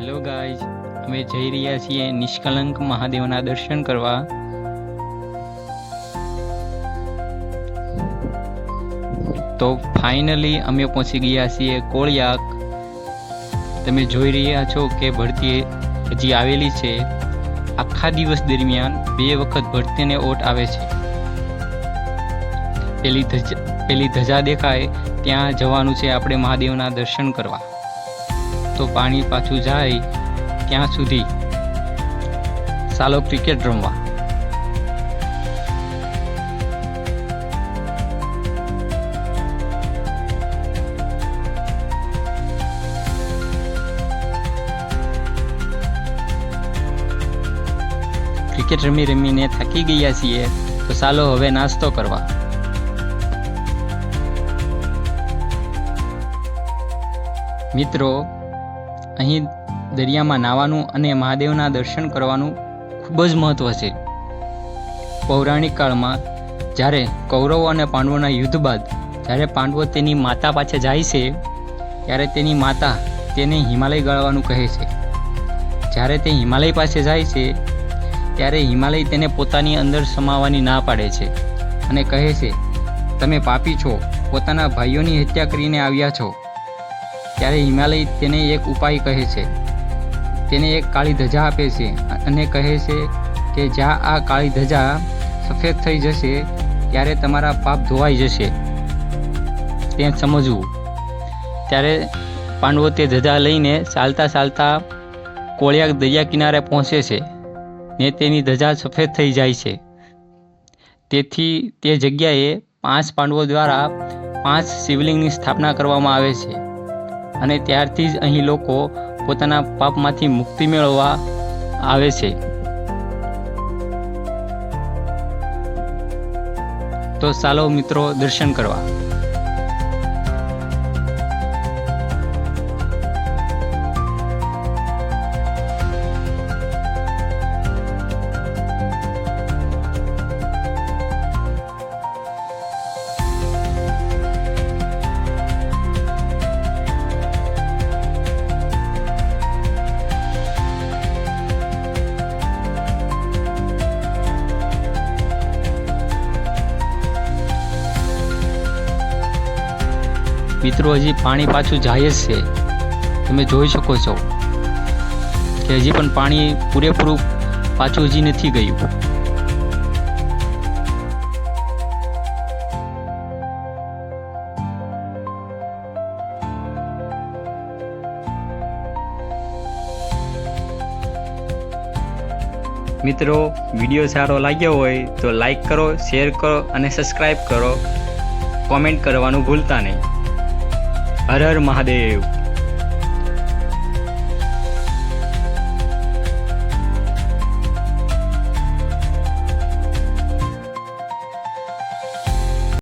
Hello guys, અમે જઈ રહ્યા છીએ નિષ્કલંક મહાદેવના દર્શન કરવા. તો ફાઇનલી અમે પહોંચી ગયા છીએ કોળિયાક. તમે જોઈ રહ્યા છો કે ભરતી હજી આવેલી છે. આખા દિવસ દરમિયાન 2 વખત ભરતીને ઓટ આવે છે. પેલી ધજા દેખાય ત્યાં જવાનું છે આપણે મહાદેવના દર્શન કરવા. તો પાણી પાછું જાય ત્યાં સુધી ચાલો ક્રિકેટ રમવા. ક્રિકેટ રમીને થાકી ગયા છીએ, તો ચાલો હવે નાસ્તો કરવા. મિત્રો, અહીં દરિયામાં નાહવાનું અને મહાદેવના દર્શન કરવાનું ખૂબ જ મહત્ત્વ છે. પૌરાણિક કાળમાં જ્યારે કૌરવો અને પાંડવોના યુદ્ધ બાદ જ્યારે પાંડવો તેની માતા પાસે જાય છે, ત્યારે તેની માતા તેને હિમાલય ગાળવાનું કહે છે. જ્યારે તે હિમાલય પાસે જાય છે ત્યારે હિમાલય તેને પોતાની અંદર સમાવવાની ના પાડે છે અને કહે છે, તમે પાપી છો, પોતાના ભાઈઓની હત્યા કરીને આવ્યા છો. ત્યારે હિમાલય તેને એક ઉપાય કહે છે. તેને એક કાળી ધજા આપે છે અને કહે છે કે જ્યાં આ કાળી ધજા સફેદ થઈ જશે ત્યારે તમારા પાપ ધોવાઈ જશે. તે સમજવું. ત્યારે પાંડવો તે ધજા લઈને ચાલતા ચાલતા કોળિયાક દરિયા કિનારે પહોંચે છે ને તેની ધજા સફેદ થઈ જાય છે. તેથી તે જગ્યાએ 5 પાંડવો દ્વારા 5 શિવલિંગની સ્થાપના કરવામાં આવે છે અને ત્યારથી જ અહીં લોકો પોતાના પાપમાંથી મુક્તિ મેળવવા આવે છે. તો ચાલો મિત્રો દર્શન કરવા. મિત્રો, હજી પાણી પાછું જાય જ છે. તમે જોઈ શકો છો કે હજી પણ પાણી પૂરેપૂરું પાછું હજી નથી ગયું. મિત્રો, વિડીયો સારો લાગ્યો હોય તો લાઈક કરો, શેર કરો અને સબસ્ક્રાઈબ કરો. કોમેન્ટ કરવાનું ભૂલતા નહીં. હર હર મહાદેવ.